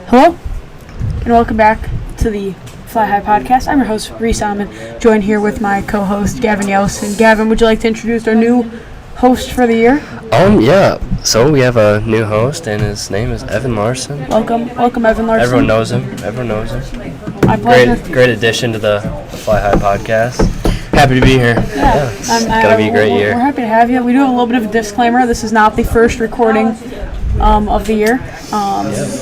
Hello, and welcome back to the Fly High Podcast. I'm your host, Reese Alman, joined here with my co-host, Gavin Yelson. Gavin, would you like to introduce our new host for the year? Yeah. So we have a new host, and his name is Evan Larson. Welcome, Evan Larson. Everyone knows him. My pleasure. Great addition to the Fly High Podcast. Happy to be here. Yeah, It's gonna be a great year. We're happy to have you. We do have a little bit of a disclaimer. This is not the first recording of the year.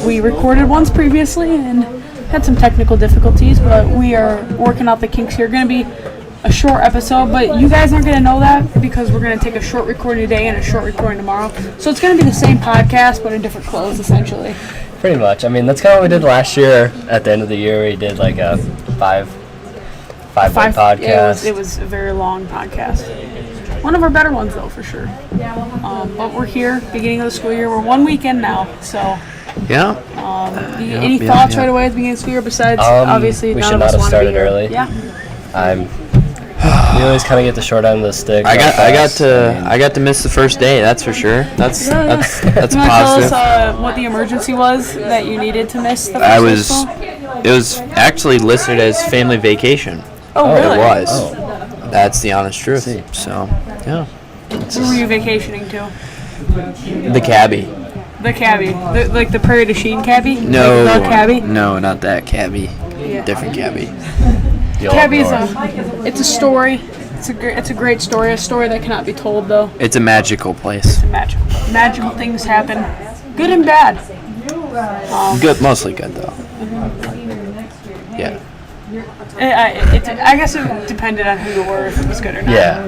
We recorded once previously and had some technical difficulties, but we are working out the kinks here. Going to be a short episode, but you guys aren't going to know that because we're going to take a short recording today and a short recording tomorrow. So it's going to be the same podcast, but in different clothes, essentially. Pretty much. I mean, that's kind of what we did last year. At the end of the year, we did like a five podcast. It was a very long podcast. One of our better ones, though, for sure. But we're here, beginning of the school year. We're 1 week in now, so. Yeah. Any thoughts right away at the beginning of the school year besides obviously we none should of not us have want to be started here? early. Yeah. We always kind of get the short end of the stick. I got to miss the first day. That's for sure. That's You want to tell positive. us what the emergency was that you needed to miss the first I day of was. school? It was actually listed as family vacation. Oh, really? It was. Oh. That's the honest truth. See. So, yeah. Who were you vacationing to? The cabbie. The cabbie. Like the Prairie du Chien cabbie? No. Like the cabbie? No, not that cabbie. Yeah. Different cabbie. The old Cabbie is north. it's a story. It's a great story. A story that cannot be told, though. It's a magical place. Magical things happen. Good and bad. Good, mostly good though. Yeah. I guess it depended on who you were, if it was good or not. Yeah.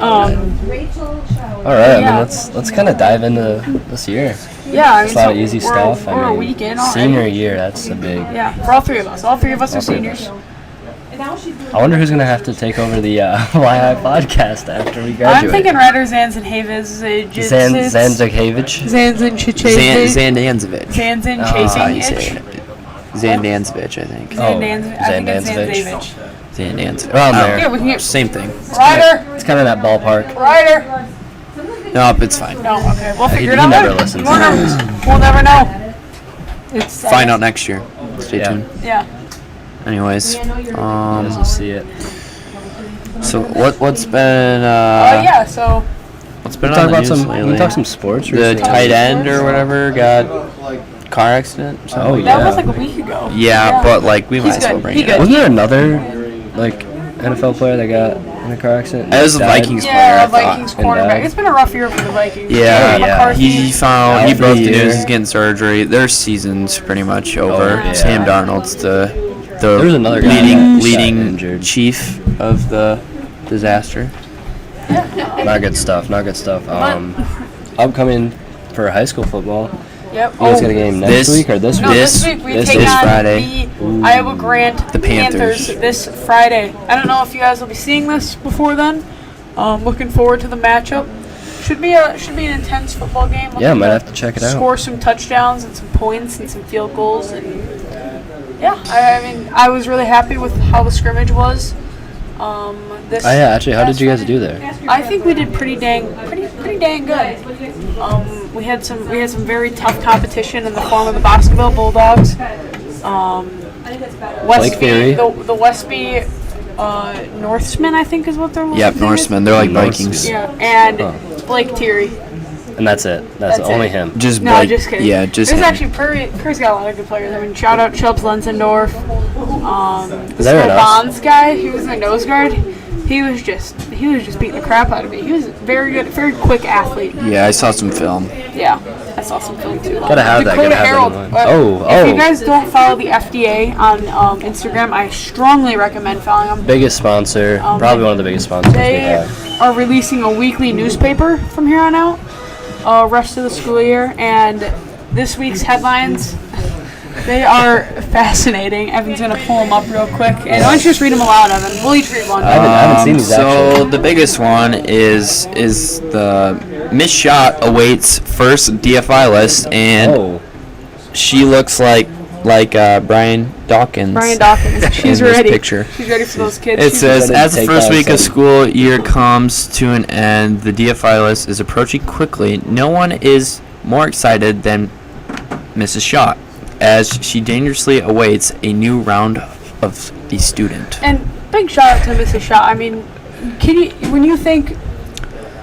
Um, All right. I mean, Yeah. let's kind of dive into this year. yeah, I mean, It's a lot of so easy we're, stuff. We're I a mean, week in already. senior year, that's a big. Yeah, for all three of us. All three of us are three of us. seniors. I wonder who's gonna have to take over the Fly High podcast after we graduate. I'm thinking Ryder Zanzihavez. Zanzakevich. Zandanzevich. Zanzin How you say Chasing it? Zandanzevich, I think. Zandanzevich. I think it's Zandanzevich. Zanzavich. Zandanzevich. Around there. Yeah, we can get Same thing. Ryder. It's kind of that ballpark. Ryder. Nope, it's fine. No, okay. We'll figure it he out never later. listens. We'll never know. It's Find out next year. Stay Yeah. tuned. Yeah. Anyways, He doesn't see it. so what's been Yeah. So what's been We on talk the about news some. lately? We talk some sports. The recently. tight end or whatever got car accident. or something. Oh, that yeah. was like a week ago. Yeah, but like we He's might as well good. bring He it good. up. Wasn't there another like NFL player that got in a car accident? It was a Died? Vikings player, Yeah, I thought. Vikings And cornerback. that. It's been a rough year for the Vikings. Yeah, McCarthy. he Out he for broke the the year. news. He's getting surgery. Their season's pretty much over. yeah. Sam Darnold's the was another guy that got leading injured. chief of the disaster. Not good stuff. Upcoming for high school football. Yep. You guys got a game next This- week or this No, week? this week we this take on Friday. the Iowa Grant The Panthers. this Friday. I don't know if you guys will be seeing this before then. Looking forward to the matchup. Should be an intense football game. Yeah, Looking might have to check it out. Score some touchdowns and some points and some field goals and yeah. I mean, I was really happy with how the scrimmage was. This. Oh yeah, actually, how did past you guys Friday. do there? I think we did pretty dang good. We had some very tough competition in the form of the Bosqueville Bulldogs. Theory. The Westby Northsmen, I think is what they're. Yep, thing is. Norsemen. They're like Norsemen. Vikings. Yeah, and Oh. Blake Thierry. And that's it. That's That's only it. him. Just No, Blake- just kidding. Yeah, just There's him. actually Prairie's got a lot of good players. I mean, shout out Chubbs Lensendorf. Is that right, us? Bonds guy, he was a nose guard. He was just beating the crap out of me. He was very good, very quick athlete. Yeah, I saw some film. Yeah, I saw some film too. Gotta have that, Dakota gotta have Herald. that in mind. If you guys don't follow the FDA on Instagram, I strongly recommend following them. Biggest sponsor, probably one of the biggest sponsors we They have. are releasing a weekly newspaper from here on out, rest of the school year, and this week's headlines, they are fascinating. Evan's gonna pull them up real quick, and why don't you just read them aloud, Evan? We'll each read one. I haven't seen these So actually. the biggest one is the Miss Shot awaits first DFI list, and Oh, she looks like Brian Dawkins. Brian Dawkins. She's in this ready. picture. She's ready for those kids. It She's says, ready to as the take first down week of some- school year comes to an end, the DFI list is approaching quickly. No one is more excited than Mrs. Schott. as she dangerously awaits a new round of the student. And big shout out to Mrs. Shaw. I mean, when you think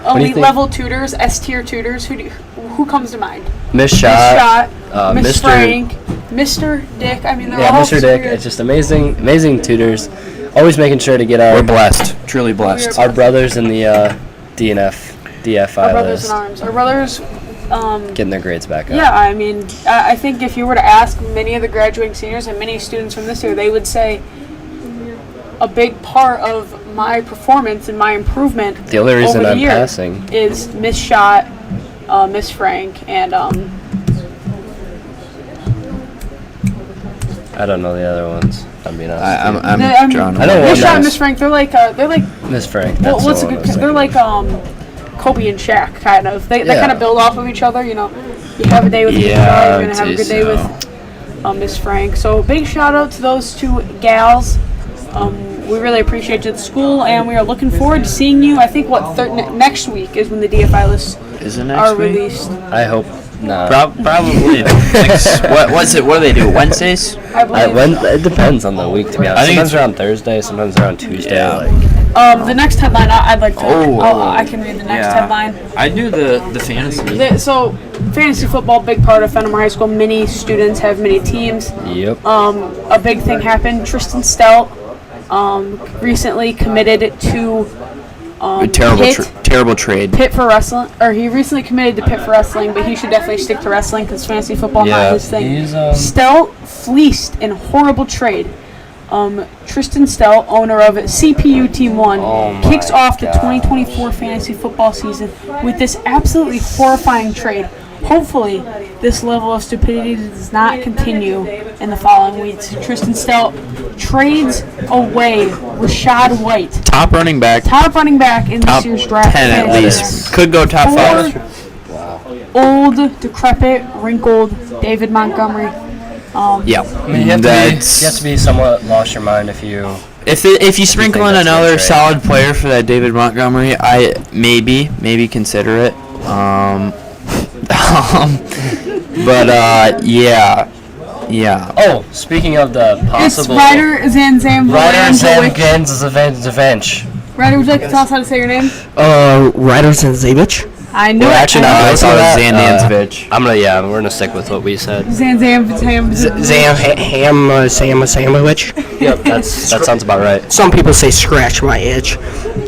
elite level tutors, S tier tutors, who comes to mind? Miss Miss Shot, Shot, Miss Mr. Frank, Mr. Dick. I mean, they're Yeah, all Mr. Dick. super- It's just amazing tutors. Always making sure to get We're blessed, truly blessed. our brothers in the DFI our brothers list in arms. Our brothers. getting their grades back up. Yeah, I mean, I think if you were to ask many of the graduating seniors and many students from this year, they would say a big part of my performance and my improvement The only reason over the I'm year passing. is Miss Shot, Miss Frank, and I don't know the other ones. I'm being honest. I'm I mean, drawing. I know Miss one Shot and does. Miss Frank. They're like Miss Frank. well, That's what's the a one I good? was They're thinking. like Kobe and Shaq kind of. They Yeah. kind of build off of each other. You know, you have a day with Yeah, Miss Shot, you're I'd gonna have a say good day so. with Miss Frank. So big shout out to those two gals. We really appreciate you at the school, and we are looking forward to seeing you. I think next week is when the DFI lists Is it are next week? released. I hope not. Probably. What's it? What do they do? Wednesdays? I believe. It depends on the week, to be honest. I think Sometimes it's- they're on Thursday, sometimes they're on Tuesday. Yeah. Like, The next headline I'd like to. Oh. I can read the next headline. I do the fantasy. So, fantasy football, big part of Fenimore High School. Many students have many teams. yep. A big thing happened. Tristan Stout recently committed to Terrible trade. Pitt for wrestling, or he recently committed to Pitt for wrestling, but he should definitely stick to wrestling because fantasy football Yeah, not his thing. he's, Stout fleeced in horrible trade. Tristan Stout, owner of CPU Team 1, Oh kicks my off the 2024 fantasy football season with this absolutely horrifying trade. Hopefully, this level of stupidity does not continue in the following weeks. Tristan Stout trades away Rashad White, Top running back. top running back in Top this year's draft. 10 at fantasy. least. Could go top 5. Old, decrepit, wrinkled David Montgomery. Yeah. I mean, you have to be somewhat lost your mind if you. If you sprinkle in that's a good another trade. solid player for that David Montgomery, I maybe consider it. But yeah. Oh, speaking of the It's possible. Ryder Zanzam Ryder Volanjovic. Zamkins is Zavench. Ryder, would you like to tell us how to say your name? Ryder Zanzavich. I know We're it. actually not I going know to it. call it Zandanzovich. We're gonna stick with what we said. Sandwich. Yep, that sounds about right. Some people say scratch my itch.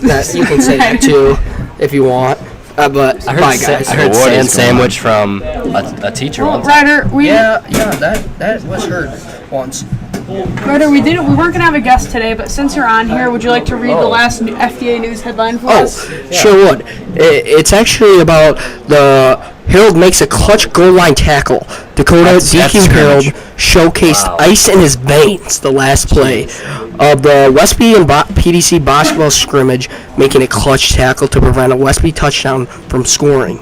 That, you can say that too if you want. But bye guys. I heard What sand is going sandwich from a teacher Well, once. Ryder, we that was heard once. Ryder, we weren't gonna have a guest today, but since you're on here, would you like to read the Oh. last FDA news headline for Oh, us? sure would. It's actually about the Harold makes a clutch goal line tackle. Dakota That's DQ Harold scrimmage. showcased Wow. ice in his veins the last play of the Westby and PDC basketball scrimmage, making a clutch tackle to prevent a Westby touchdown from scoring.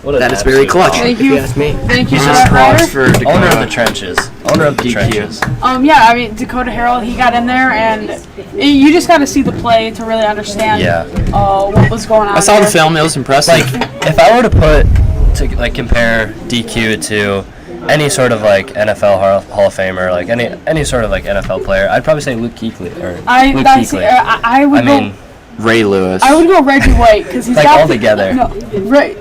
What That is very clutch, Thank if you you. ask me. Thank you for Just that, props Ryder. for Dakota. Owner of the trenches. Owner of the DQ. trenches. Yeah, I mean Dakota Harold, he got in there, and you just got to see the play to really understand Yeah. what was going on. I saw the there. film. It was impressive. Like, if I were to compare DQ to any sort of like NFL Hall of Famer, like any sort of like NFL player, I'd probably say Luke Kuechly or Luke Kuechly. I would I mean, Ray Lewis. I would go Reggie White because he's Like, got all together. No, right.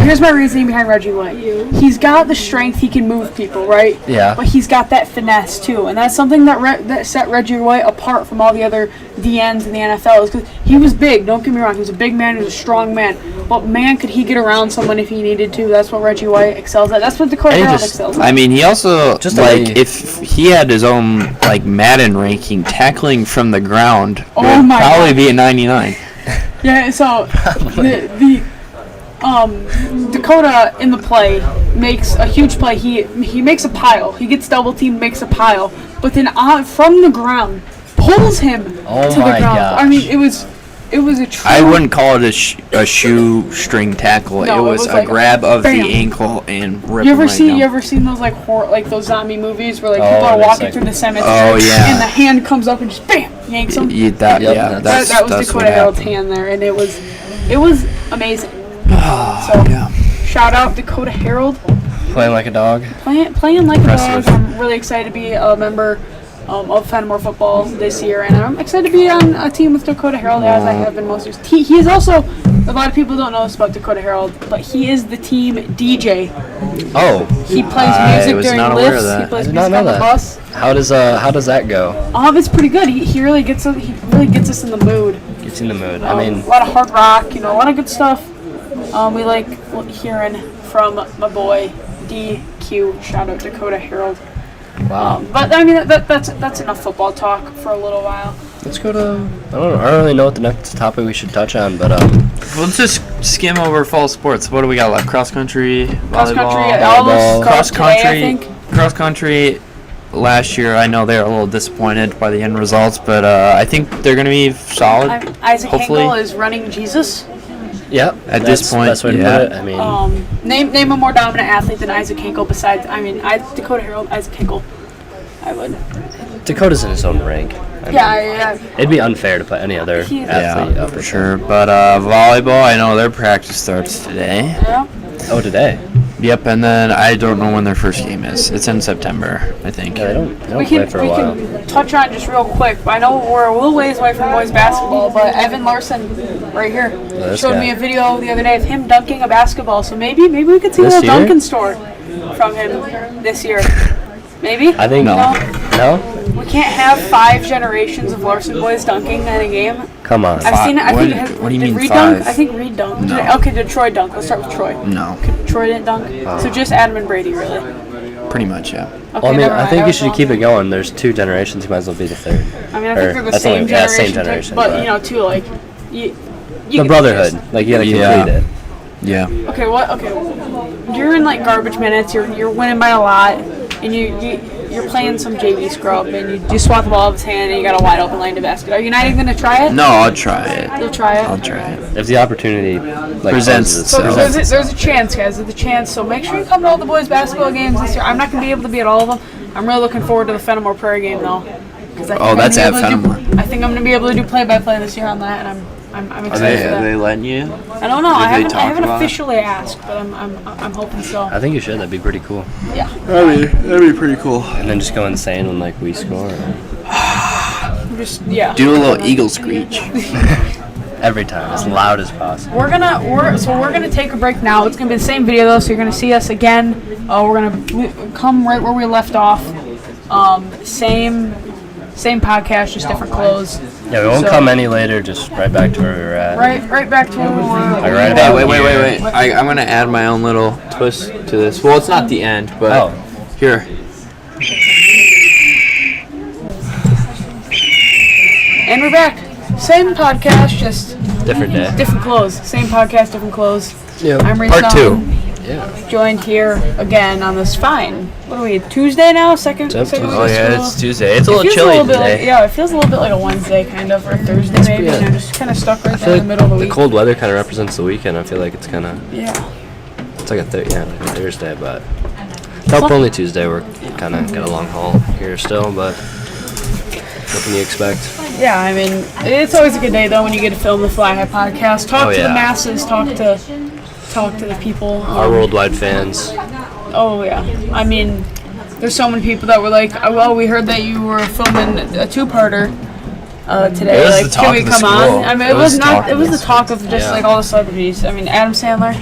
Here's my reasoning behind Reggie White. He's got the strength; he can move people, right? Yeah. But he's got that finesse too, and that's something that set Reggie White apart from all the other DNs in the NFL. Is because he was big. Don't get me wrong; he was a big man. He was a strong man. But man, could he get around someone if he needed to? That's what Reggie White excels at. That's what Dakota And he Harold just- excels at. I mean, he also Just like a- if he had his own like Madden ranking, tackling from the ground Oh would my probably God. be a 99. Yeah, so the Dakota in the play makes a huge play. He makes a pile. He gets double teamed, makes a pile, but then from the ground pulls him Oh to the my ground. gosh. I mean, it was a true. I wouldn't call it a shoestring tackle. No, it was a like grab of bam. the ankle and rip You him ever right see? down. You ever seen those like those zombie movies where like Oh, people are and it's walking like- through the cemetery? Oh, yeah. And the hand comes up and just bam yanks them. Yep, that that's was that's Dakota what Harold's happened. hand there, and it was amazing. So Yeah. shout out Dakota Harold. Playing like a dog. Playing like a dog. Impressive. I'm really excited to be a member of Fenimore football this year, and I'm excited to be on a team with Dakota Herald as I have been most years. He is also, a lot of people don't know this about Dakota Herald, but he is the team DJ. Oh, He plays I music was during not aware of lifts. that. He plays I did not music on know the that. bus. how does that go? It's pretty good. He really gets us in the mood. Gets in the mood. I mean, a lot of hard rock, a lot of good stuff. We like hearing from my boy DQ. Shout out Dakota Herald. wow. But I mean that's enough football talk for a little while. Let's go to. I don't really know what the next topic we should touch on, but Let's just skim over fall sports. What do we got left? Cross country, Cross volleyball, country, all those cross today, I country. think. Cross country. Last year, I know they were a little disappointed by the end results, but I think they're going to be solid. Isaac Hopefully. Hinkle is running Jesus. yeah. At this point, best way to yeah. put it. I mean, Name a more dominant athlete than Isaac Hinkle besides Dakota Herald, Isaac Hinkle. I would. Dakota's in his own rank. I mean, Yeah. It'd be unfair to put any other athlete Yeah, up for with sure. But volleyball, I know their practice starts today. Yeah. him. Oh, today. Yep, and then I don't know when their first game is. It's in September, I think. Yeah, they don't We play for a while. can touch on just real quick. I know we're a little ways away from boys basketball, but Evan Larson, right here, this showed guy. me a video the other day of him dunking a basketball. So maybe we could see a This little year? dunking store from him this year. Maybe. I think No. No? We can't have 5 generations of Larson boys dunking in a game. Come on. I've seen it. I think What do you did mean Reed 5? dunk? I think Reed dunked. No. Okay, did Troy dunk? Let's start with Troy. No, Troy didn't dunk. So just Adam and Brady, really. pretty much, yeah. Okay, Well, I mean, never I mind. think you was should wrong. keep it going. There's 2 generations. You might as well be the third. I mean, I or think they're the that's same only- generation, same generation, but but- too, like you The get brotherhood. gist. Like, you gotta Yeah. complete it. Yeah. Okay, what? Okay, you're in like garbage minutes. You're winning by a lot, and you're playing some JV scrub, and you swat the ball out of his hand, and you got a wide open lane to basket. Are you not even gonna try it? No, I'll try it. You'll try it. I'll try it. If the opportunity Presents poses So itself. there's a chance, guys. There's a chance. So make sure you come to all the boys basketball games this year. I'm not gonna be able to be at all of them. I'm really looking forward to the Fenimore Prairie game though. 'Cause I think I'm that's gonna at be able to do- Fenimore. I think I'm gonna be able to do play-by-play this year on that, and I'm excited for that. letting you? I don't know. I they haven't talk haven't about it? officially asked, but I'm hoping so. I think you should. That'd be pretty cool. Yeah. That'd be pretty cool. And then just go insane when we score Just yeah. Do a little eagle screech. every time, as loud as possible. We're gonna take a break now. It's gonna be the same video though, so you're gonna see us again. We're gonna come right where we left off. Same podcast, just different clothes. Yeah, we won't So- come any later. Just right back to where we were at. Right back to where we were. Like right Hey, about wait. here. I'm gonna add my own little twist to this. Well, it's not the end, but Oh. here. And we're back. Same podcast, just Different day. different clothes. Same podcast, different clothes. Yeah. I'm Ray Part Stone, 2. Yeah. joined here again on this fine. What are we? Tuesday now? Second week of Tuesday. school? Oh yeah, it's Tuesday. It's a It little feels chilly little bit like, today. yeah, it feels a little bit like a Wednesday kind of, or Thursday maybe. yeah. You know, just kind of stuck right I there feel in the middle of the like week. the cold weather kind of represents the weekend. I feel like it's kind of Yeah. it's like like a Thursday, but nope, only Tuesday. We're kind of got a long haul here still, but what can you expect? Yeah, I mean, it's always a good day though when you get to film the Fly High podcast. Talk Oh, to the yeah. masses. Talk to the people. Our worldwide fans. Oh yeah, I mean, there's so many people that were like, oh, well, we heard that you were filming a 2-parter today. It was Like, the can talk we of the come school. on? I mean, it was the not. talk It of was the the talk of just Yeah. like all the celebrities. I mean, Adam Sandler.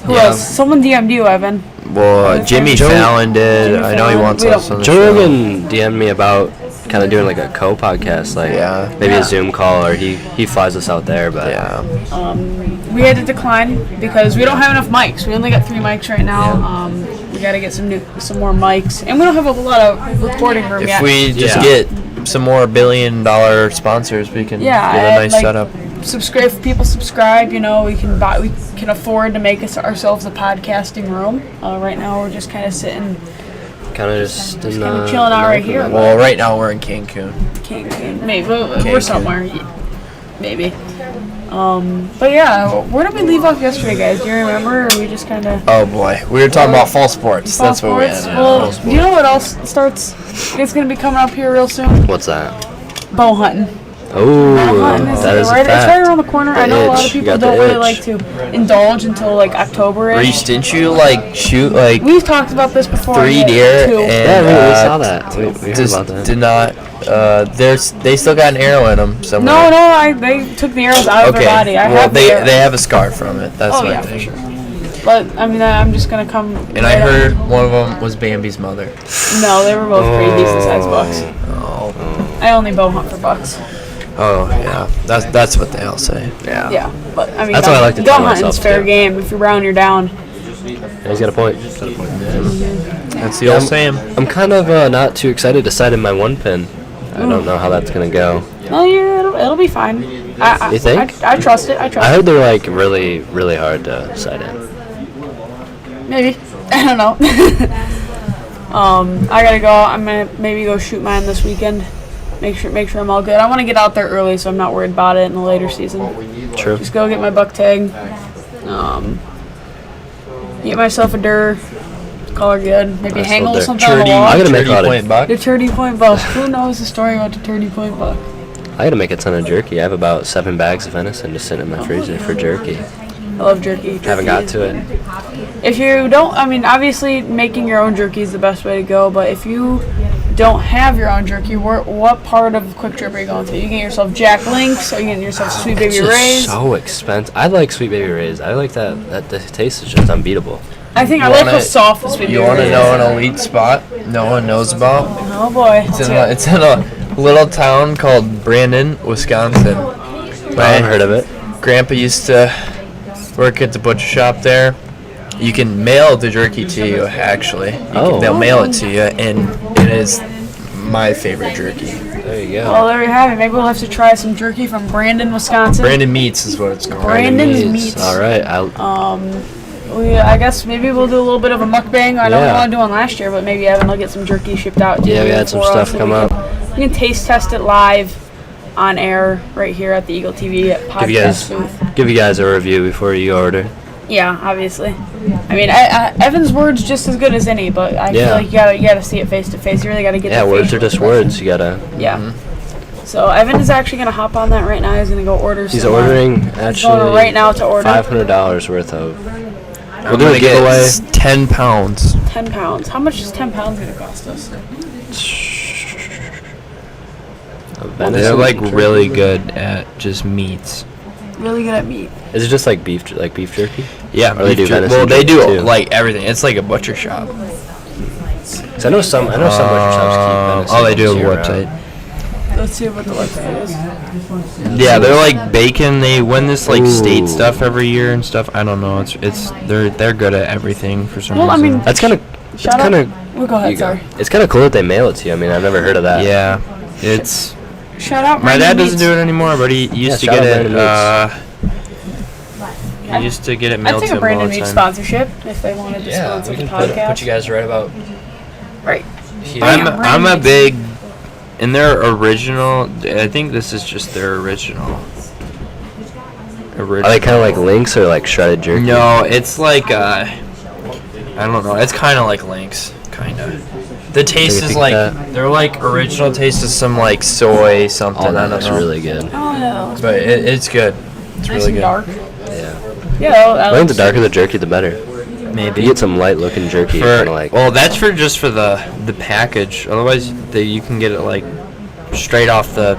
Who Yeah. else? Someone DM'd you, Evan. Well, Jimmy Joe- Fallon did. Jimmy I know he Fallon. wants We us don't- on the Joe show. Rogan DM'd me about kind of doing like a co-podcast, like Yeah. maybe Yeah. a Zoom call, or he flies us out there, but Yeah. We had to decline because we don't have enough mics. We only got 3 mics right now. We got to get some more mics, and we don't have a lot of recording room yet. If we just Yeah. get some more $1 billion sponsors, we can Yeah, get a and, nice like, setup. subscribe. If people subscribe, we can afford to make ourselves a podcasting room. Right now, we're just kind of sitting, kind of just in, kinda chilling out right here. Well, right now we're in Cancun. maybe we're somewhere, maybe. But yeah, where did we leave off yesterday, guys? Do you remember? Or we just kind of Oh boy, we were talking about fall sports. That's what we had. Yeah, fall Well, sports. you know what else starts? It's gonna be coming up here real soon. What's that? Bow hunting. Oh, that is a It's right fact. around the corner. I The know a lot itch. of You people got the don't really itch. like to indulge until like October. Reese, didn't you like shoot like We've talked about this before. 3 yeah, deer too. and Yeah, we saw that. We heard just about that. did not. They still got an arrow in them somewhere. No, they took the arrows out of Okay. their body. I well, have the they arrows. have a scar from it. That's Oh, my yeah, thing. for sure. But I mean, I'm just gonna come. And I heard one of them was Bambi's mother. No, they were both pretty decent sized bucks. Oh, I only bow hunt for bucks. oh yeah. That's what they all say. Yeah. Yeah, but I mean, That's what I like to tell gun hunting's myself, fair too. game. If you're brown, you're down. Yeah, he's got a point. That's the old saying. I'm kind of not too excited to sight in my one pin. I don't know how that's gonna go. Oh yeah, it'll be fine. You think? I trust it. I I trust heard they're like really, really hard to sight in. it. Maybe. I don't know. I gotta go. I'm gonna maybe go shoot mine this weekend. Make sure I'm all good. I want to get out there early, so I'm not worried about it in the later season. True. Just go get my buck tag. Get myself a dur. Call her good. Maybe Nice hang a little little dur. something on the Turdy, wall. I gotta make a lot of- point buck. The Turdy Point buck. Who knows the story about the Turdy Point buck? I gotta make a ton of jerky. I have about 7 bags of venison just sitting in my freezer for jerky. I love jerky. Haven't got to it. If you don't, I mean, obviously making your own jerky is the best way to go. But if you don't have your own jerky, what part of Quick Trip are you going to? You getting yourself Jack Links? Are you getting yourself Sweet Baby It's just Ray's? so expensive. I like Sweet Baby Ray's. I like that. That the taste is just unbeatable. I think I You like wanna- how soft the Sweet You Baby want to Ray's know is. an elite spot no one knows about? Oh boy. It's in a little town called Brandon, Wisconsin. I've heard of it. Grandpa used to work at the butcher shop there. You can mail the jerky to you, actually. They'll mail it to you, and it is my favorite jerky. There you go. Well, there you have it. Maybe we'll have to try some jerky from Brandon, Wisconsin. Brandon Meats is what it's called. Brandon's Meats. All right. I guess maybe we'll do a little bit of a mukbang. I know we Yeah. wanted to do one last year, but maybe Evan will get some jerky shipped out to you. Yeah, we had some for us, stuff and come we up. We can taste test it live on air right here at the Eagle TV podcast booth. Give you guys a review before you order. Yeah, obviously. I mean, Evan's word's just as good as any, but I feel Yeah. like you gotta see it face to face. You really gotta get. Yeah, the words facial are just expression. words. You gotta. Yeah. So Evan is actually gonna hop on that right now. He's gonna go order. He's some, ordering He's actually going right now to order $500 worth of. We'll We'll do a giveaway. 10 pounds. 10 pounds. How much is 10 pounds gonna cost us? of They're venison like jerky. really good at just meats. Really good at meat. Is it just like beef jerky? Yeah, Or they do venison well, they jerky, do too. like everything. It's like a butcher shop. 'Cause I know some butcher shops keep venison. Oh, they do have a year-round. website. Let's see what the website is. Yeah, they're like bacon. They win this like state Ooh. stuff every year and stuff. I don't know. It's they're good at everything for some Well, I reason. mean, That's kind of. It's Shout out. kind of. Well, go ahead. Sorry. It's kind of cool that they mail it to you. I mean, I've never heard of that. yeah, it's Shout out. my Brandon dad doesn't Meats. do it anymore, but he used to shout get out it. Brandon He used to get it I'd mailed take to a him all Brandon the Meats time. sponsorship if they wanted to sponsor the podcast. guys right about. Right. I'm Brandon I'm a Meats. big in their original. I think this is just their original. Are they kind of like links or like shredded jerky? No, it's like I don't know. It's kind of like Lynx, kind of. The taste Take a is peek like at their like original taste is some like soy something. Oh, I that don't looks know. really good. Oh no. But it's good. It's Nice really and good. dark. Yeah. Yeah. I think the darker the jerky, the better. Maybe. You get some light looking jerky, For, kind of like. well, that's for just for the package. Otherwise, you can get it like straight off the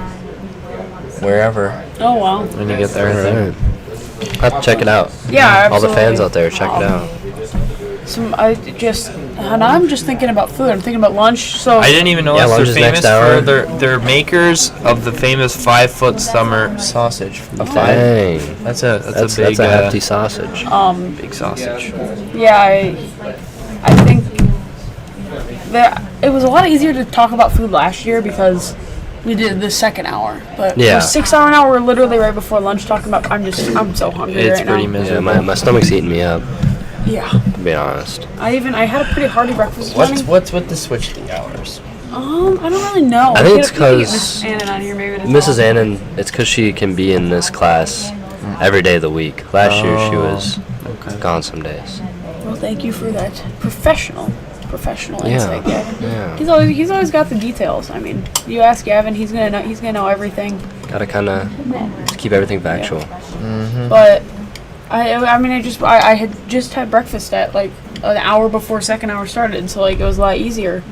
wherever Oh wow. when you get there. I think. Alright. I'll have to check it out. Yeah. All the fans absolutely. out there, check it out. And I'm just thinking about food. I'm thinking about lunch. So I didn't even know Yeah, they're lunch is famous next hour. for their makers of the famous 5-foot summer sausage. A 5. Dang. That's a That's big a hefty sausage. big sausage. yeah, I think that it was a lot easier to talk about food last year because we did the second hour. But Yeah. the 6 hour now we're literally right before lunch talking about. I'm so hungry It's right pretty now. Yeah, miserable. my stomach's eating me up, Yeah. to be honest. I had a pretty hearty breakfast this morning. What's with the switch the hours? I don't really know. I think We it's could get 'cause Mrs. Annan on here maybe to Mrs. talk. Annan, it's because she can be in this class every day of the week. Last year she was gone some days. Well, thank you for that professional professional Yeah. insight, Gavin. Yeah. He's always got the details. I mean, you ask Gavin, he's gonna know everything. Gotta kind of keep everything factual. But I had just had breakfast at like an hour before second hour started, so like it was a lot easier.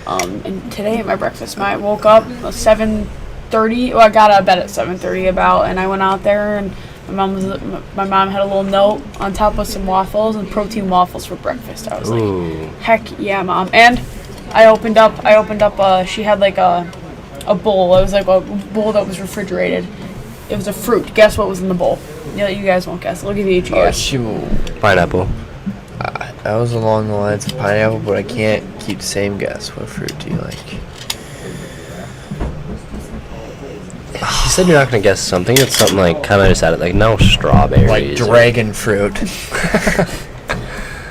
And today my breakfast, I woke up at 7:30. Well, I got out of bed at 7:30 about, and I went out there and my mom had a little note on top of some waffles and protein waffles for breakfast. I was Ooh. like, heck yeah, Mom. And I opened up. She had like a bowl. It was like a bowl that was refrigerated. It was a fruit. Guess what was in the bowl? Yeah, you guys won't guess. Look at each of you guys. Pineapple. I was along the lines of pineapple, but I can't keep the same guess. What fruit do you like? You said you're not gonna guess something. It's something like kind of just added like no strawberries. Like dragon fruit. I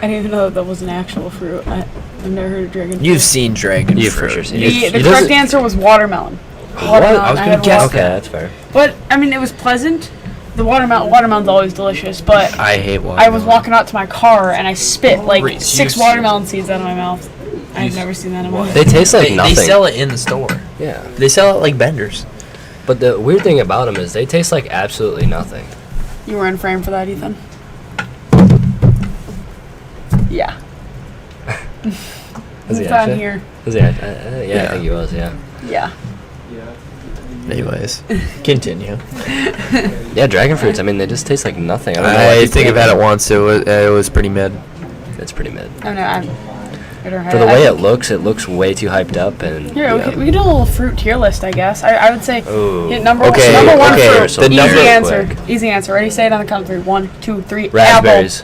didn't even know that was an actual fruit. I've never heard of dragon fruit. You've seen dragon You've fruit. for sure seen The it. correct answer was watermelon. What? I was gonna guess Okay, that's fair. But I mean, it was pleasant. The watermelon's always delicious. But I hate watermelon. I was walking out to my car and I spit like Reese, 6 you- watermelon seeds out of my mouth. I've never seen that in my life. They taste like They nothing. sell it in the store. Yeah. They sell it like Bender's. But the weird thing about them is they taste like absolutely nothing. You were in frame for that, Ethan. Yeah. Was he It's on actually? here. Was he? Yeah, I think he was. Yeah. Yeah. Anyways, continue. Yeah, dragon fruits. I mean, they just taste like nothing. I don't know. why I people think I've eat had them. it once. It was pretty mid. It's pretty mid. I know. For the way it looks way too hyped up and. Here, we could do a little fruit tier list, I guess. I would say Ooh. hit number Okay, number one okay, fruit. the Easy number- answer. quick. Easy answer. Ready? Say it on the count of 3. 1, 2, 3. Raspberries.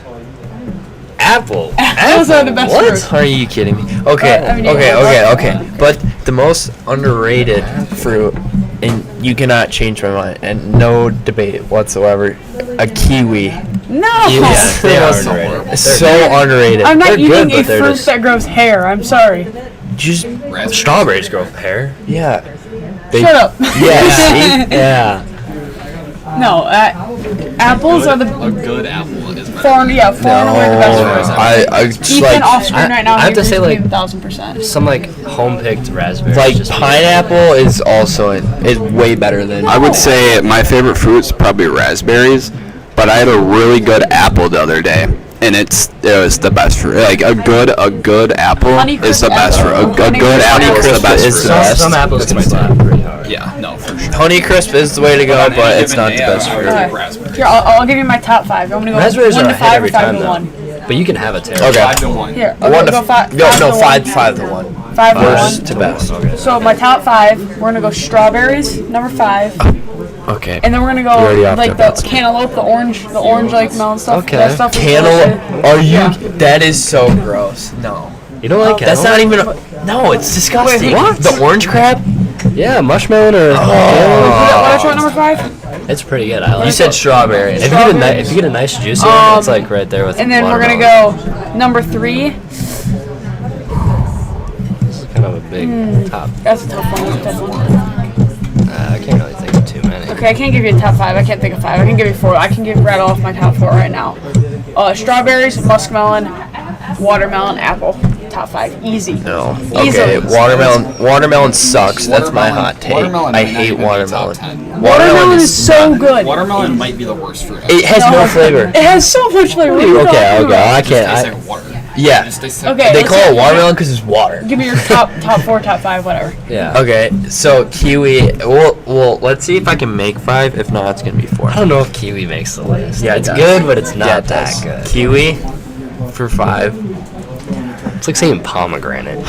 Apple. Those are the best What? fruits. Are you kidding me? Okay, I mean, okay. But the most underrated fruit, and you cannot change my mind, and no debate whatsoever, a kiwi. No. Yeah, they are So underrated. so underrated. I'm not They're eating good, a but they're fruit just- that grows hair. I'm sorry. Just Strawberries grow hair. yeah. Shut up. Yeah. See? Yeah. No, apples are the A good apple is better. far and away the best fruit. I just Ethan like off screen right now. I have to he say, agrees like, with me 1,000%. Some like home picked raspberries. like just- pineapple is also is way better than I would say my favorite fruit's probably raspberries, but I had a really good apple the other day, and it was the best fruit. Like a good apple Honeycrisp is the best fruit. apple. A good apple is the Honeycrisp best is fruit. the best. Some apples can slap pretty hard. Yeah, no, for sure. Honeycrisp is the way to go, On but any it's given not the day, best I would fruit. take Okay. raspberry. Here, I'll give you my top 5. I'm gonna go Raspberries 1 are to a hit 5 or every 5 time to though. 1. But you can have a terrible. Okay. 5 to 1. Here, One I'll to go 5. no, to 5 to 1. 5 to Worst 1. to best. So my top 5, we're gonna go strawberries, number 5, Okay. and then we're gonna go already off like to the that. cantaloupe, the orange like melon stuff. Okay. That stuff is Cantaloupe? delicious. Are you? Yeah. That is so gross. No. You don't like That's cantaloupe? not even. No, it's disgusting. Wait, what? The orange crab? Yeah, mushmallow or. What I throw at number 5? It's pretty good. I like. You said strawberry. If you get a if you get a nice juicy one, it's like right there with. And then we're gonna watermelon. go number 3. It's kind of a big top. That's a tough one. That's a tough one. I can't really think of too many. Okay, I can't give you a top 5. I can't think of 5. I can give you 4. I can rattle off my top 4 right now. Strawberries, muskmelon, watermelon, apple. Top 5. Easy. No. Easily. Okay. Watermelon sucks. That's my hot take. Watermelon I might not hate even be watermelon. top 10. Watermelon is so good. Watermelon might be the worst fruit. It has no flavor. It has so much flavor. What are you Okay. talking Okay. about? I It tastes can't. like water. Yeah. It tastes like Okay. They let's call see. it watermelon because it's water. Give me your top 4, top 5, whatever. Yeah. Okay, so kiwi. Well, let's see if I can make 5. If not, it's gonna be 4. I don't know if kiwi makes the list. Yeah, it it's does. good, but it's not Yeah, it that does. good. Kiwi for 5. It's like saying pomegranate.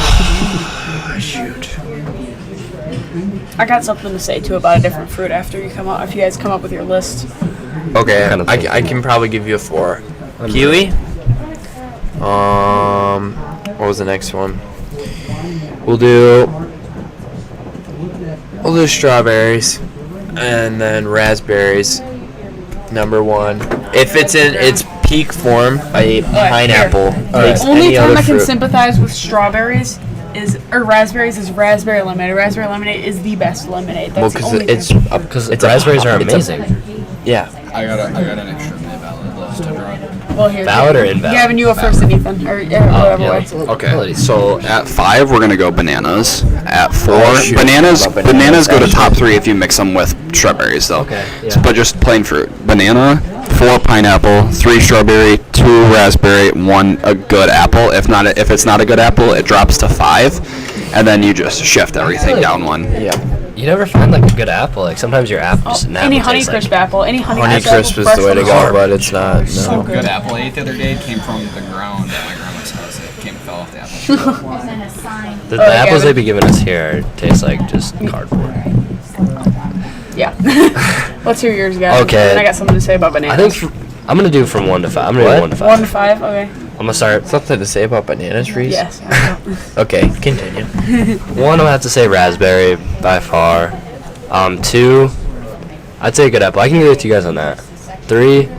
Shoot. I got something to say too about a different fruit after you come up. If you guys come up with your list. Okay, Kind of I thing. can probably give you a 4. Kiwi. What was the next one? We'll do strawberries, and then raspberries. Number 1. If it's in its peak form, I ate pineapple. Makes Only any time other I can fruit. sympathize with strawberries or raspberries is raspberry lemonade. Raspberry lemonade is the best lemonade. Well, That's the because only it's Because It's a- raspberries are it's a- amazing. yeah. I got an extremely valid list to draw. Well, here. Valid or invalid? Gavin, you go first, and Ethan, or whatever way. Okay, so at 5 we're gonna go bananas. At 4, shoot. bananas. About bananas, Bananas go to actually. top 3 if you mix them with strawberries, though. Okay, So, yeah. but just plain fruit. Banana, 4 pineapple, 3 strawberry, 2 raspberry, 1 a good apple. If it's not a good apple, it drops to 5, and then you just shift everything down 1. Yeah. You never find like a good apple. Like sometimes your apple just never Any tastes Honeycrisp like. apple, any Honeycrisp Honeycrisp is the way to go, but it's not. So No. good. Good apple I ate the other day came from the ground at my grandma's house. It fell off the apple tree. The Oh, apples Gavin. they be giving us here taste like just cardboard. Yeah. Let's hear yours, Gavin. Okay. And I got something to say about bananas. I think I'm gonna do from 1 to 5. I'm gonna do 1 to 5. 1 to 5. Okay. I'm gonna start. Something to say about bananas, Reese? Yes. Okay, continue. 1, I'm gonna have to say raspberry by far. 2, I'd say good apple. I can agree with you guys on that. 3,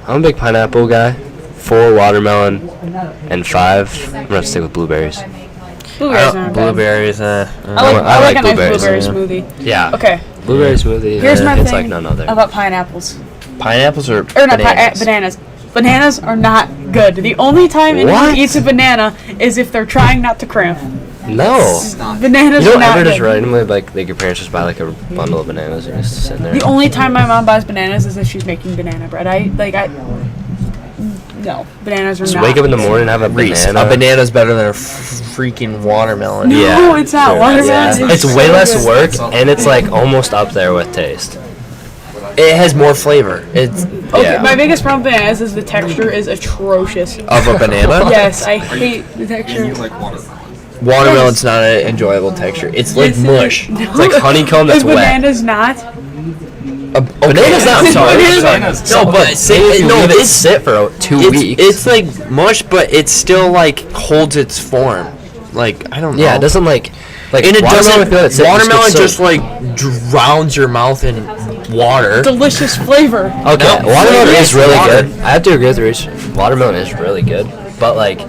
I'm a big pineapple guy. 4, watermelon, and 5, I'm gonna have to stick with blueberries. Blueberries aren't bad. Blueberries, I I like like a nice blueberries, blueberry smoothie. Yeah. Okay. Blueberry smoothie. Here's my it's thing like none other. about pineapples. pineapples or Or not bananas? bananas. Bananas are not good. The only time anyone What? eats a banana is if they're trying not to cramp. No. Bananas You are don't not ever good. just randomly like your parents just buy like a bundle of bananas and just sit there. The only time my mom buys bananas is if she's making banana bread. No, bananas are Just not. wake up in the morning and have a Reese, banana. a banana's better than a freaking watermelon. No, Yeah, it's not. sure. Watermelon Yeah. is It's way so less good. work and it's like almost up there with taste. It has more flavor. It's Okay, Yeah. my biggest problem with bananas is the texture is atrocious. of a banana. Yes, I hate the texture. You like watermelon. Watermelon's not an enjoyable texture. It's like mush. It's like honeycomb that's Is wet. bananas not? Banana's not. I'm sorry. Bananas. No, but If you no, leave it it's sit for 2 it's, weeks. it's like mush, but it still like holds its form. Like I don't know. Yeah, it doesn't like and it watermelon, doesn't. I feel it gets Watermelon so- just like drowns your mouth in water. Delicious flavor. Okay, No, watermelon flavor is is really water. good. I have to agree with Reese. Watermelon is really good, but like,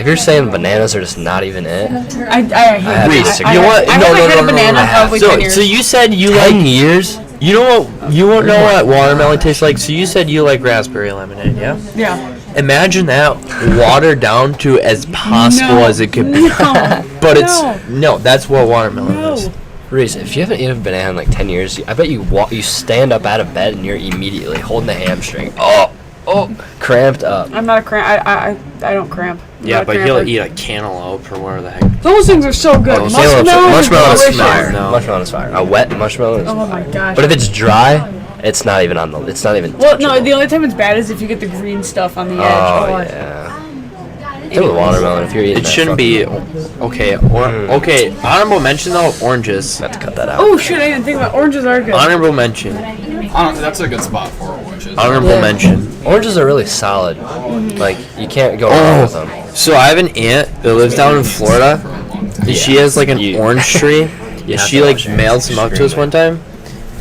if you're saying bananas are just not even it, I hate Reese, I you know what? I No, haven't no, had no, a no, banana no, in probably 10 years. So you said you 10 like. years. You know what? You won't know what watermelon tastes like. So you said you like raspberry lemonade, yeah? Yeah. Imagine that watered down to as possible No. as it could be. No. But it's no. That's what watermelon is. No. Reese, if you haven't eaten a banana in like 10 years, I bet you stand up out of bed and you're immediately holding the hamstring. Oh, cramped up. I'm not a cramp. I don't cramp. I'm Yeah, not a but cramper. he'll eat a cantaloupe or whatever the heck. Those things are so good. Oh, Mushmallow is Mushmallow is delicious. fire. No. Mushmallow is fire. A wet marshmallow is. Oh my gosh. But if it's dry, it's not even on the. It's not even. Well, no, touchable. the only time it's bad is if you get the green stuff on the edge. Oh yeah. Same with watermelon. If you're eating. It shouldn't be okay. Okay. Honorable mention though, oranges. Have to cut that out. Oh shit! I didn't think about oranges are good. Honorable mention. That's a good spot for oranges. Honorable mention. Oranges are really solid. Like you can't go wrong with them. So I have an aunt that lives down in Florida. And she has like an orange tree. And have she to like watch your mailed some out to stream, us one time,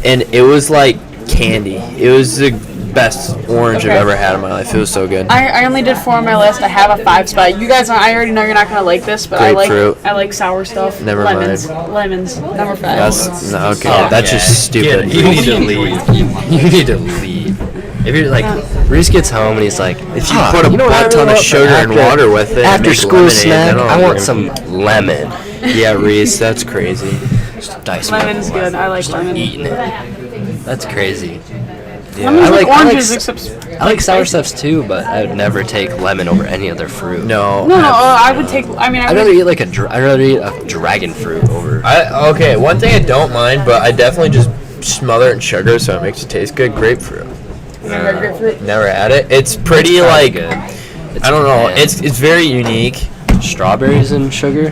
and it was like candy. It was the best orange I've Okay. ever had in my life. It was so good. I only did 4 on my list. I have a 5 spot. You guys, I already know you're not gonna like this, but Grapefruit. I like sour stuff. Never lemons. mind. Lemons. Number 5. That's no, okay. That's just stupid. You need to leave. You need to leave. If you're like, Reese gets home and he's like, If you put a butt ton of sugar and water with it, and after make school lemonade, snack, then I want agree. some lemon. Yeah, Reese, that's crazy. Just dice Lemon's good. I like lemon. eating it. That's crazy. Yeah, Lemons I like like oranges, except I like sour stuffs too, but I would never take lemon over any other fruit. No. no. I would take. I mean, I I'd would. rather eat like I'd rather eat a dragon fruit over. Okay, one thing I don't mind, but I definitely just smother it in sugar so it makes it taste good. Grapefruit. Remember grapefruit? Never had it. It's pretty It's like good. I don't know. Yeah. It's very unique. Strawberries and sugar.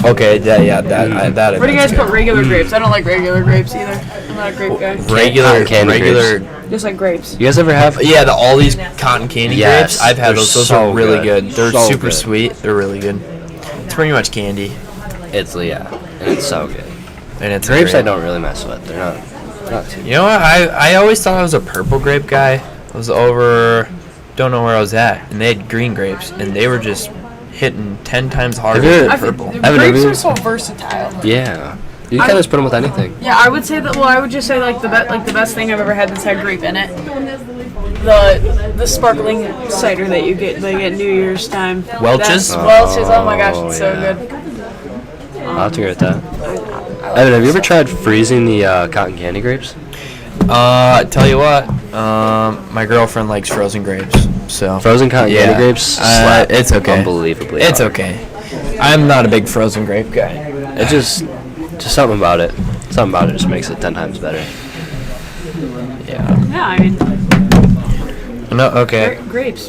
Okay, that. Where do you guys put regular grapes? I don't like regular grapes either. I'm not a grape guy. regular Candy regular? Just like grapes. You guys ever have? Yeah, all these cotton candy Yes, grapes. I've had they're those. Those so are really good. good. They're So super good. sweet. They're really good. It's pretty much candy, It's and it's so good. and it's Grapes great. I don't really mess with. They're not too. You know what? I always thought I was a purple grape guy. I was over, don't know where I was at, and they had green grapes, and they were just hitting 10 times harder you- than I think purple. haven't grapes ever- are so versatile. Yeah. You can just put them with anything. Yeah, I would say that. Well, I would just say like the best thing I've ever had that's had grape in it the sparkling cider that you get like at New Year's time. Welch's? That's Welch's. Oh my gosh, it's so yeah. good. I'll have to agree with that. Evan, have you ever tried freezing the cotton candy grapes? Tell you what, my girlfriend likes frozen grapes, so Frozen cotton yeah. candy grapes slap It's okay. unbelievably It's hard. okay. I'm not a big frozen grape guy. It just something about it. Something about it just makes it 10 times better. Yeah. Yeah, I mean No. Okay. grapes.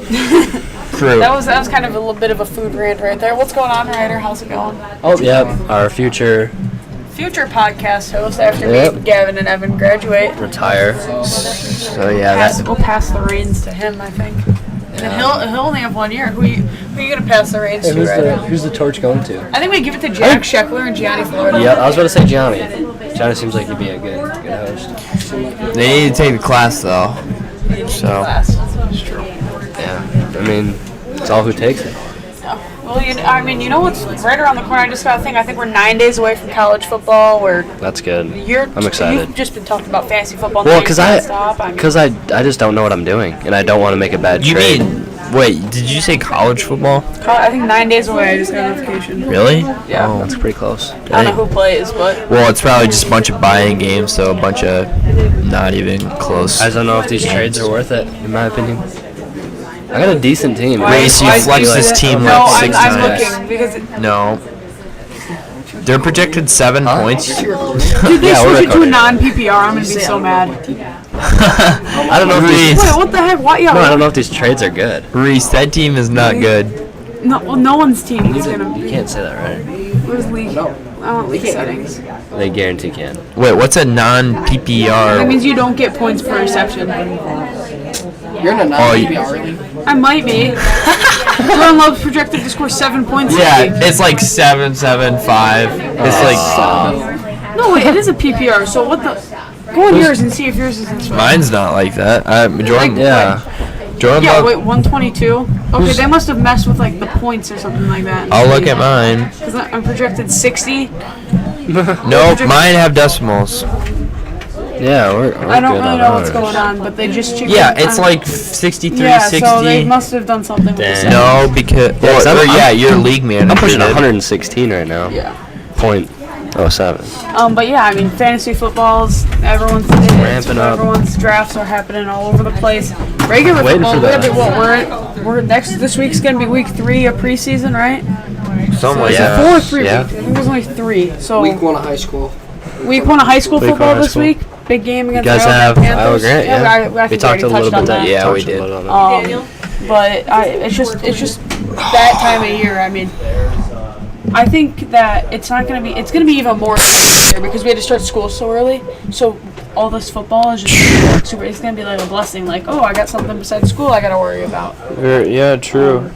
True. That was kind of a little bit of a food rant right there. What's going on, Ryder? How's it going? Oh, yeah. Our future Future podcast host after Yep. me, Gavin and Evan graduate. retire. So yeah, We'll pass the reins to him, I think. And then he'll only have 1 year. Who you gonna pass the reins to right now? Who's the torch going to? I think we give it to Jack Scheckler and Gianni Florida. Yeah, I was about to say Johnny. Johnny seems like he'd be a good host. they need to take the class though. So Class. Yeah. I mean, it's all who takes it. Well, you know what's right around the corner? I just got to think. I think we're 9 days away from college football. That's good. I'm excited. You've just been talking about fantasy football. Well, because I just don't know what I'm doing, and I don't want to make a bad you trade. mean? Wait, did you say college football? I think 9 days away. I just got a notification. Really? Yeah. Oh. That's pretty close. I don't know who plays, but Well, it's probably just a bunch of buying games, so a bunch of not even close. I just don't know if these trades are worth it, in my opinion. I got a decent team. Race, you flexed this team no, like 6 I'm times. looking because No. They're projected 7 points. dude, they Yeah, we're switch it to a recording. non-PPR. I'm gonna be so mad. I don't know if these. Wait, what the heck? What? Yeah. No, I don't know if these trades are good. Reese, that team is not good. No, well, no one's team is gonna You be. can't say that, right? Where's league? I want league settings. They guarantee can. Wait, what's a non-PPR? That means you don't get points per reception. You're in a non-PPR league. I might be. Jordan Love's projected to score 7 points. this Yeah, week. it's like 7, 7, 5. It's like No, wait, it is a PPR. So what the? Go on yours and see if yours is this way. mine's not like that. Jordan, Yeah. Jordan Yeah, Love. wait, 122. Okay, they must have messed with like the points or something like that. I'll look at mine. 'Cause I'm projected 60. Nope, mine have decimals. Yeah, we're I don't good really on know what's ours. going on, but they just checked. Yeah, it's like 63, yeah, 60. so they must have done something with the Damn. settings. No, because Yeah, 'cause I'm- yeah, your league manager. I'm pushing did. 116 right now. Yeah. .07. But yeah, I mean, fantasy footballs, Ramping up. everyone's drafts are happening all over the place. Regular Waiting football, for the- we're next. This week's gonna be week 3 of preseason, right? Something like Yeah. that. 4 or 3 Yeah. weeks. I think it was only 3. So Week 1 of high school. week 1 of high school Week one football of high this school. week. Big game against guys the have Panthers. Iowa Grant, yeah. I We think talked a already little touched bit on that. Yeah, we touched a did. little on that. But it's just that time of year. I mean, I think that it's gonna be even more this year because we had to start school so early. So all this football is just super. It's gonna be like a blessing. Like, oh, I got something besides school I gotta worry about. Yeah, true.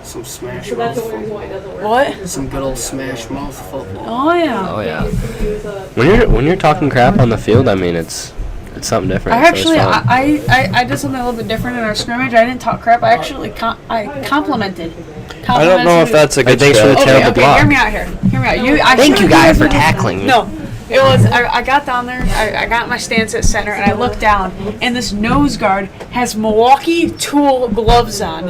Some smash mouth football. What? Some good old smash mouth football. Oh yeah. Oh yeah. When you're talking crap on the field, I mean it's something different. I so it's actually, fun. I did something a little bit different in our scrimmage. I didn't talk crap. I actually, I complimented. I don't know if that's a good thanks for the strat. terrible block. Hear me out here. Hear me out. Thank you guys for tackling me. No, it was. I got down there. I got my stance at center, and I looked down, and this nose guard has Milwaukee Tool gloves on,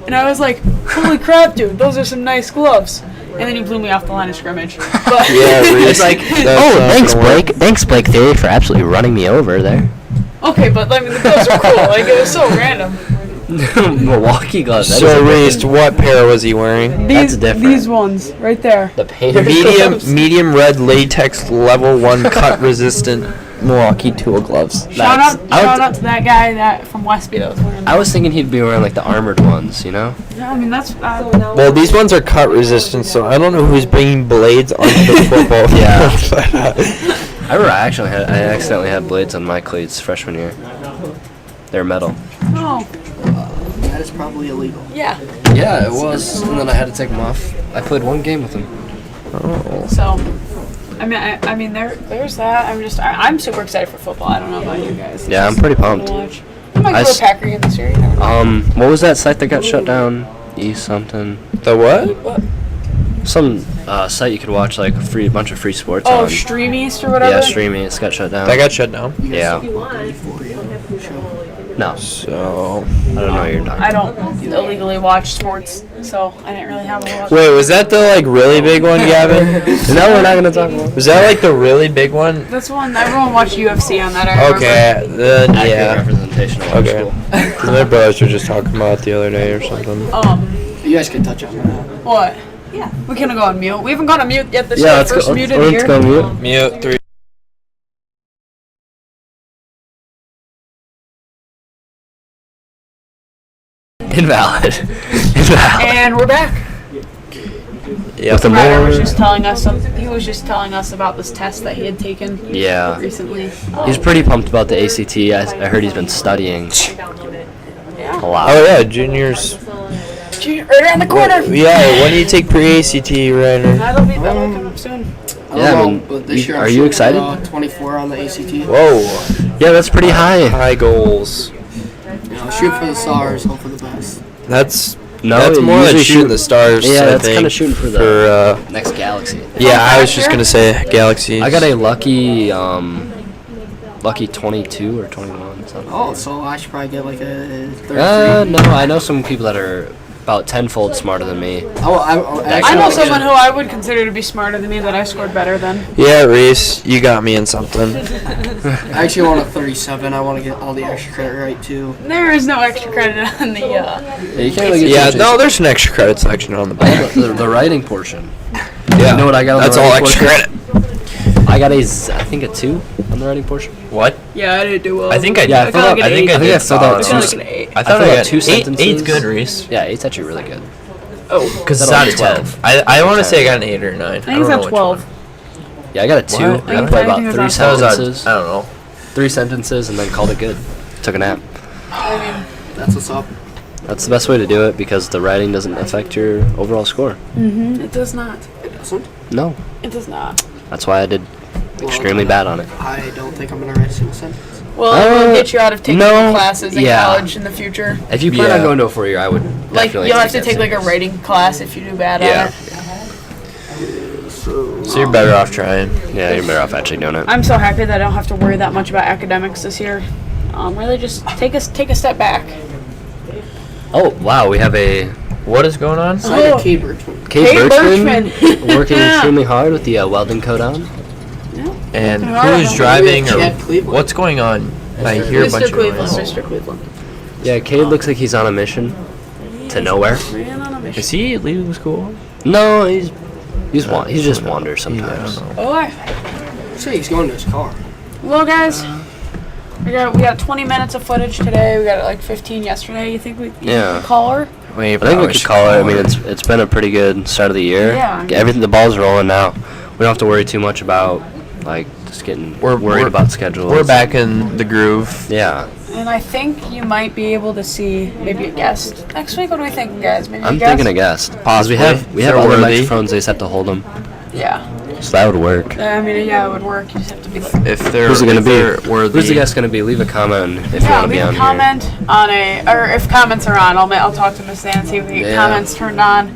and I was like, "Holy crap, dude! Those are some nice gloves." And then he blew me off the line of scrimmage. But Yeah, It's like, oh, thanks, Blake. Thanks, Blake Theory, for absolutely running me over there. okay, but I mean, the gloves are cool. Like it was so random. Milwaukee gloves. that is So, a Reese, what pair was he wearing? That's different. These ones right there. The painter Medium red latex level 1 cut resistant Milwaukee Tool gloves. Shout out to that guy that from Westby that was wearing. I was thinking he'd be wearing like the armored ones, you know? Yeah, I mean that's. Well, these ones are cut resistant, so I don't know who's bringing blades onto the football. I remember I accidentally had blades on my cleats freshman year. They're metal. Oh, That is probably illegal. yeah. Yeah, it was. And then I had to take them off. I played one game with them. So, I mean, there's that. I'm super excited for football. I don't know about you guys. Yeah, I'm pretty pumped. I might I go to s- Packer game this year. You never know. What was that site that got shut down? Something. The what? Some site you could watch like a bunch of free sports Oh, on. Stream East or whatever. Yeah, streaming. It's got shut down. That got shut down. Yeah. No, So. I don't know what you're talking I don't illegally watch sports, so I didn't really have a lot. Wait, was that the like really big one, Gavin? No, we're not gonna talk about. Was that like the really big one? That's one everyone watched UFC on that. I remember. Okay, then Accurate yeah. representation of our Okay. school. My brothers were just talking about it the other day or something. You guys can touch on that. What? Yeah. We can go on mute. We haven't gone on mute yet this Yeah, year. let's First go. mute of the Let's year. go mute. Mute 3. Invalid. Invalid. And we're back. Yeah. With the Ryder was more. just telling us something. He was just telling us about this test that he had taken Yeah. recently. He's pretty pumped about the ACT. I heard he's been studying a lot. Oh yeah, juniors. Right around the corner. Yeah, when do you take pre-ACT, Ryder? That'll come up soon. Yeah, I mean, but this year are I'm you shooting, excited? 24 on the ACT. Whoa, Yeah, that's pretty high. high goals. Shoot for the stars, hope for the best. That's No, that's you more than usually shooting shoot- the stars. Yeah, I that's think, kinda shooting for the- For Next galaxy. yeah, I was just gonna say galaxies. I got a lucky, lucky 22 or 21. Something. Oh, so I should probably get like a 33. No, I know some people that are about tenfold smarter than me. I know someone who I would consider to be smarter than me that I scored better than. Yeah, Reese, you got me in something. I actually want a 37. I want to get all the extra credit right too. There is no extra credit on the. Yeah, you can't really get Yeah, too no, there's an extra credit section on the back. the writing portion. Yeah, You know what I got on that's the all writing extra portion? credit. I got I think a 2 on the writing portion. What? Yeah, I didn't do well. I think I. Yeah, I I, filled out- I think I I think I did filled out solid. I got two- like an 8. I thought filled I out got 2 8. sentences. 8's good, Reese. Yeah, 8's actually really good. Oh, Because it's That out was of 10. 12. I want to say I got an 8 or 9. I think it's at 12. Yeah, I got a 2. What? I I played about think it 3 was That was sentences. I don't know. 3 sentences and then called it good. Took a nap. That's what's up. That's the best way to do it because the writing doesn't affect your overall score. It does not. It doesn't. No. It does not. That's why I did extremely bad on it. I don't think I'm gonna write a single sentence. Well, it will get you out of taking no, classes in yeah. college in the future. If you plan Yeah. on going to a 4-year, I would Like, definitely you'll have to that take like a serious. writing class if you do bad Yeah. on it. So you're better off trying. Yeah, you're better off actually doing it. I'm so happy that I don't have to worry that much about academics this year. Really just take a step back. Oh, wow, we have a What is going on? I got Cade Birchman. Kate Kate Birchman Birchman. working extremely hard with the welding coat on. And All right, who's I'm driving with or Chad Cleveland. what's going on? I hear a bunch Mr. of Cleveland, noise. Mr. Cleveland. Yeah, Cade looks like he's on a mission to nowhere. Man on a mission. Is he leaving school? No, he just wanders Yeah, I sometimes. don't know. Alright. Say he's going to his car. Well, guys, we got 20 minutes of footage today. We got like 15 yesterday. You think we Yeah. call her? Wait, I think we could call it. I mean, it's been a pretty good start of the year. Yeah. Everything, the ball's rolling now. We don't have to worry too much about like just getting worried about schedules. We're back in the groove. Yeah, And I think you might be able to see maybe a guest next week. What are we thinking, guys? Maybe I'm a guest? thinking a guest. Cause we have If all they're the worthy. microphones. They just have to hold them, Yeah. so that would work. I mean, yeah, it would work. You just have to be like. If they're Who's it gonna if be? they're worthy. Who's the guest gonna be? Leave a comment if you Yeah, want to be leave on a comment on or if comments are on, I'll talk to Miss Ann, see if we get Yeah. comments turned on.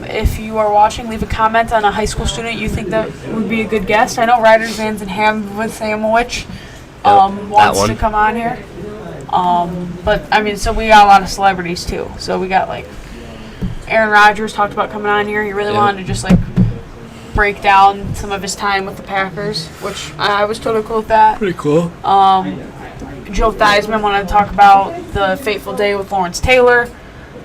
If you are watching, leave a comment on a high school student you think that would be a good guest. I know Riders, Vans, and Ham with Samowich wants one. to come on here. But I mean, so we got a lot of celebrities too. So we got like Aaron Rodgers talked about coming on here. He really wanted to just like break down some of his time with the Packers, which I was totally cool with that. Pretty cool. Joe Theismann wanted to talk about the fateful day with Lawrence Taylor.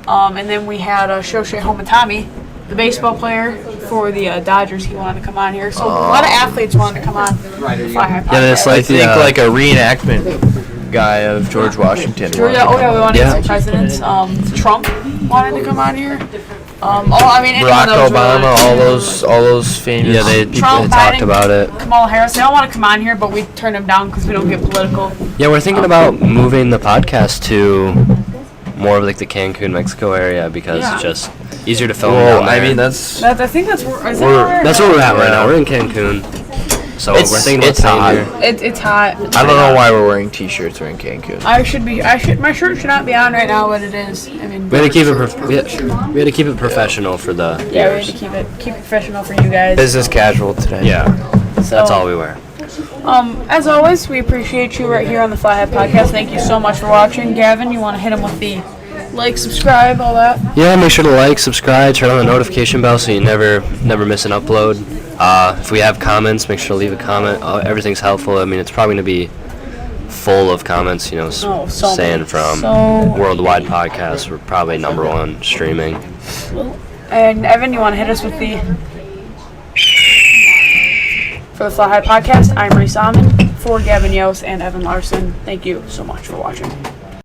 And then we had Shohei Homitami, the baseball player for the Dodgers. He wanted to come on here. So a lot of athletes wanted to come on. Fly High Podcast. I think like a reenactment guy of George Washington. we wanted to get some presidents. Trump wanted to come on here. I mean, any one Barack of those Obama, really. all those famous. Yeah, they Trump, talked Biden, about it. Kamala Harris. They all want to come on here, but we turned them down because we don't get political. Yeah, we're thinking about moving the podcast to more of like the Cancun, Mexico area because Yeah. it's just easier to film. Well, down there. I mean that's I think that's where. Is that We're- where That's where we're at right Yeah. now. We're in Cancun, so It's- we're thinking about it's staying hot. here. It's hot. I don't know why we're wearing t-shirts. We're in Cancun. My shirt should not be on right now, but it is. I mean, We had to keep it. We had to keep it professional for the yeah, we had viewers. to keep it professional for you guys. Business casual today. Yeah, So, that's all we wear. As always, we appreciate you right here on the Flathead Podcast. Thank you so much for watching. Gavin, you want to hit him with the like, subscribe, all that? Yeah, make sure to like, subscribe, turn on the notification bell so you never miss an upload. If we have comments, make sure to leave a comment. Everything's helpful. I mean, it's probably going to be full of comments, you know, so saying many. from So- Worldwide Podcasts, we're probably #1 streaming. And Evan, you want to hit us with the... For the Flathead Podcast, I'm Reese Almond. For Gavin Yost and Evan Larson, thank you so much for watching.